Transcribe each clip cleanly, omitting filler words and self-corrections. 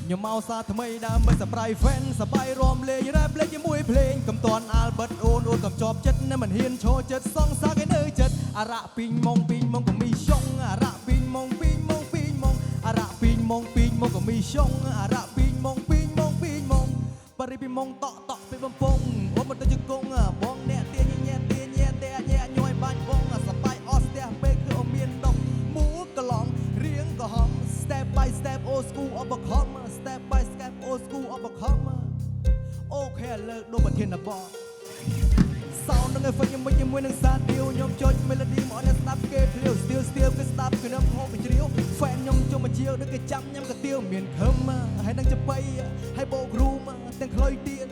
ខ្ញុំមកសាថ្មីដើម្បីសប្រៃ fan សបាយរំលេង rap លេងជាមួយភ្លេងកំតាន់ Albert អូនកំជាប់ចិត្តនៅមិនហ៊ានឈរចិត្តសងសាគេនៅចិត្តអារ៉ាពីងម៉ងក៏មីရှုံអារ៉ាពីងម៉ងអារ៉ាពីងម៉ងក៏មីရှုံអារ៉ាពីងម៉ងបរិពីម៉ងតក់ពីបំពងអូនមកទៅជង្គង់បងអ្នកទាញញ៉ែញយបាញ់បងសបាយអស់ស្ទះពេកគឺអមានដុំមូលកឡងរៀងក៏ហំ step by step old school of a come step by step old school of a come អូខេលើកដូចប្រធានបទ sound នឹងឲ្យហ្វិចជាមួយនឹងសាទៀវខ្ញុំចុច melody មកអ្នកស្ដាប់គេភ្លាវ still គឺស្ដាប់ខ្ញុំហូបបញ្ជ្រាវ fan ខ្ញុំជុំមកជាវដូចគេចាំញ៉ាំកាទៀវមានខឹមហើយនឹងចំបៃហើយបោករូមទាំងខ្លុយទៀត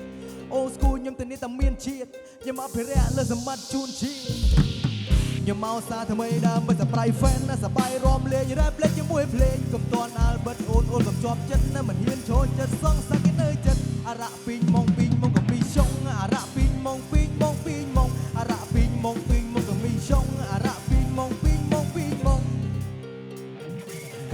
old school ខ្ញុំទៅនេះតែមានជាតិខ្ញុំអភិរក្សលើសម្បត្តិជូនជីខ្ញុំមកសាថ្មីដើម្បីសប្រៃ fan សបាយរំលេង rap លេងជាមួយភ្លេងកំតាន់ Albert អូនកំជាប់ចិត្តនៅមិនហ៊ានឈរចិត្តសងសាគេនៅចិត្តអារ៉ាពីងម៉ងក៏មីရှုံអារ៉ាពីងម៉ងអារ៉ាពីងម៉ងក៏មីရှုံអារ៉ាពីងម៉ង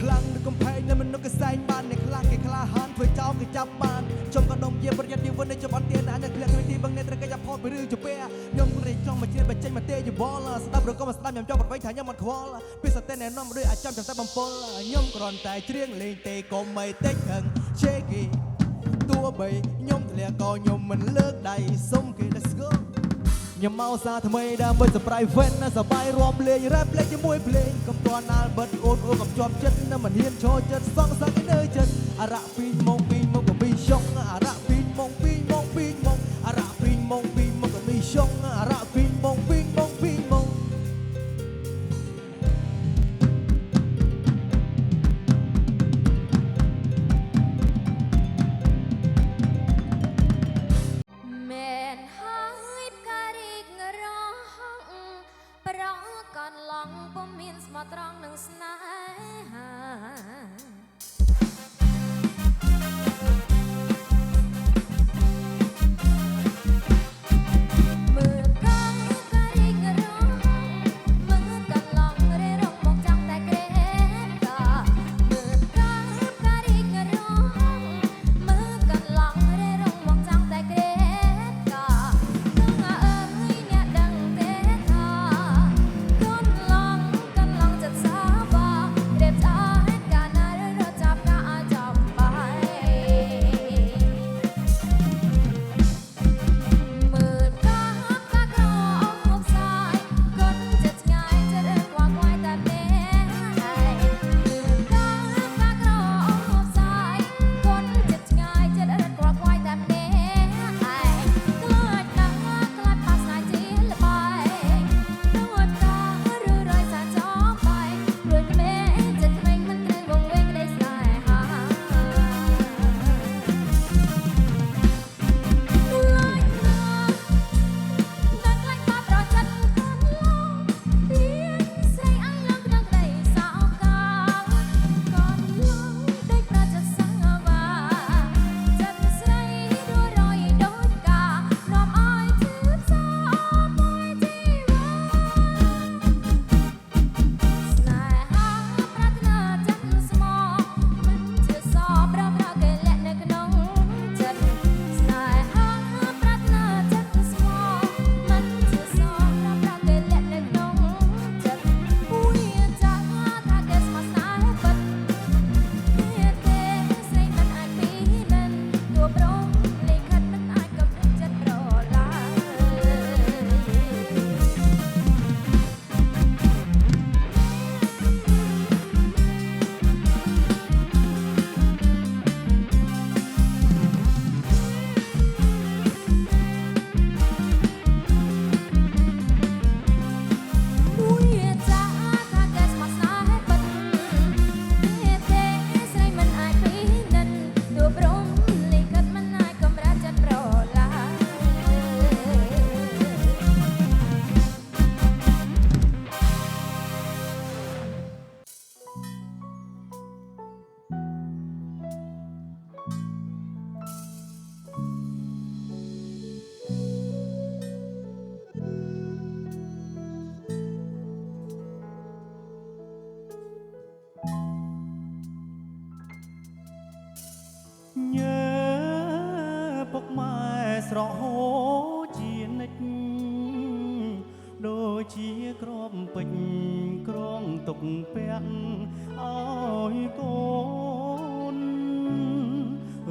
ខ្លាំងនៅកំផែងនៅមនុស្សកសែងបានអ្នកខ្លាំងគេក្លាហានធ្វើចោលគេចាប់បានចំកដុំជាប្រយ័ត្នពីវិននៃចំអត់ទៀតអានក្លាក់គ្មានទីបង្នេត្រូវគេចាប់ផតពីរឿងជពាខ្ញុំរេចង់មកជិះបញ្ចេញមកទេយវល់ស្ដាប់ឬក៏មកស្ដាប់ខ្ញុំចង់ប្រវែងថាខ្ញុំអត់ខ្វល់ពីសតែណែនាំដូចអាចចាំតែបំពល់ខ្ញុំគ្រាន់តែច្រៀងលេងទេកុំមិនតិចហឹង shaky ទោះបីខ្ញុំធ្លាក់ក៏ខ្ញុំមិនលើកដៃសុំគេ let's go ខ្ញុំមកសាថ្មីដើម្បីសប្រៃ fan សបាយរំលេង rap លេងជាមួយភ្លេងកំតាន់ Albert អូនកំជាប់ចិត្តនៅមិនហ៊ានឈរចិត្តសងសាគេនៅចិត្តអារ៉ាពីងម៉ងក៏មីရှုံអារ៉ាពីងម៉ងអារ៉ាពីងម៉ងក៏មីရှုံអារ៉ាពីងម៉ងមែនហើយផ្ការីករហងប្រកានឡងពុំមានស្មោះត្រង់នឹងស្នេហាមើល ស្រក់ហូរជានិច្ចដូចជាក្រំពេជ្រក្រងទុកពាក់ឲ្យកូន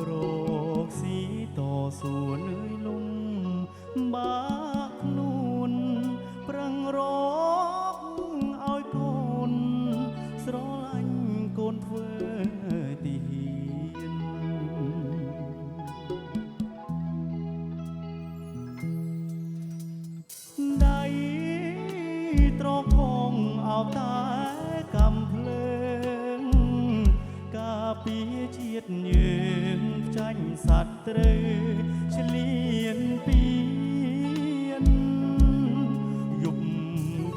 រកស៊ីតស៊ូនឿយលំបាក់ខ្លួនប្រឹងរកឲ្យកូនស្រឡាញ់កូនធ្វើទីហ៊ានដៃត្រកខំអោបតែកំភ្លើងការពារជាតិយើងចាញ់សត្វត្រូវឆ្លៀនពីយប់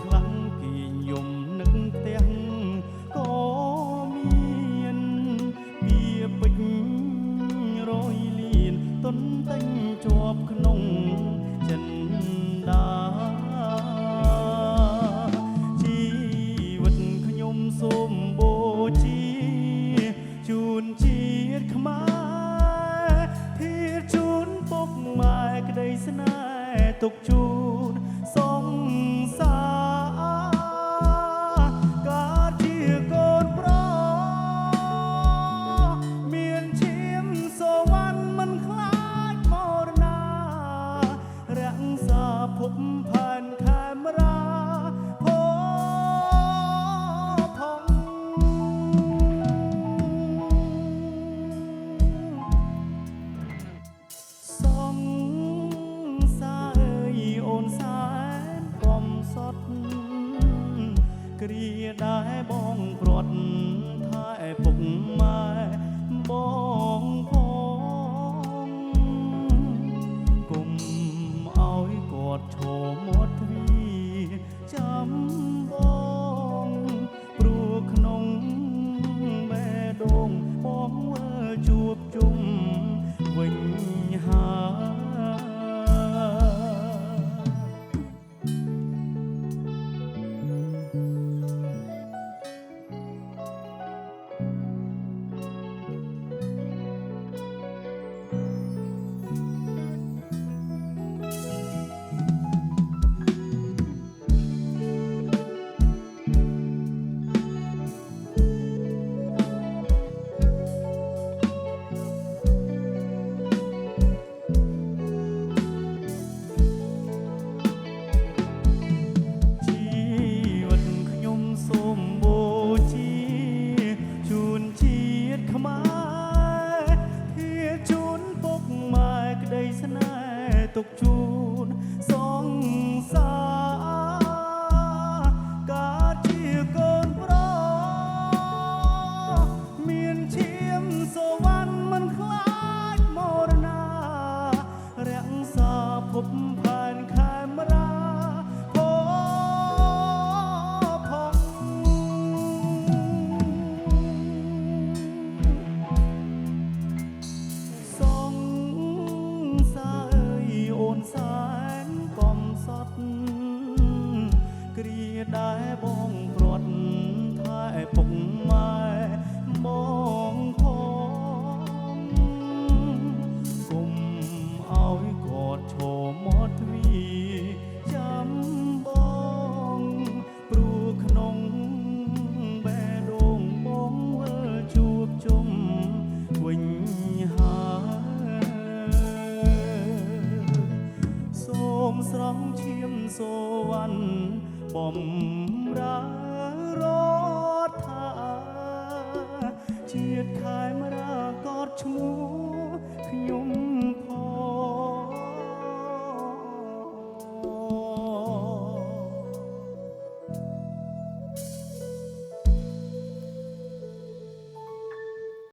ខ្លាំងគេយំនឹកផ្ទះក៏មានពីពេជ្ររយលានទុនតែងជាប់ក្នុងចិនដាជីវិតខ្ញុំសូមបូជាជូនជាតិខ្មែរធាជូនពុកម៉ែក្តីស្នេហ៍ទុកជូនសង្សារកើតជាកូនប្រុសមានឈាមសវណ្ណមិនខ្លាចមរណារក្សាភពផែនខេមរាផផង សង្សារអើយអូនសែនកំសត់គ្រាដែរបងព្រាត់ថែពុកម៉ែបងផងគុំឲ្យគាត់ឈរមាត់ទ្វារចាំបងព្រោះក្នុងបេះដូងបងវិលជួបជុំវិញហើយទុកជូនសង្សារកើតជាកូនប្រុសមានឈាមសវណ្ណមិនខ្លាចមរណារក្សាភពផែនខេមរាផងសង្សារអូនសែនកំសត់គ្រាដែរបងព្រាត់ថែពុកម៉ែបងផងគុំឲ្យគាត់ឈរមាត់ទ្វារចាំបងព្រោះក្នុងបេះដូងបងវិលជួបជុំវិញហើយសូមស្រង់ឈាមសូវណ្ណបំរើរដ្ឋាជាតិខេមរាកត់ឈ្មោះខ្ញុំ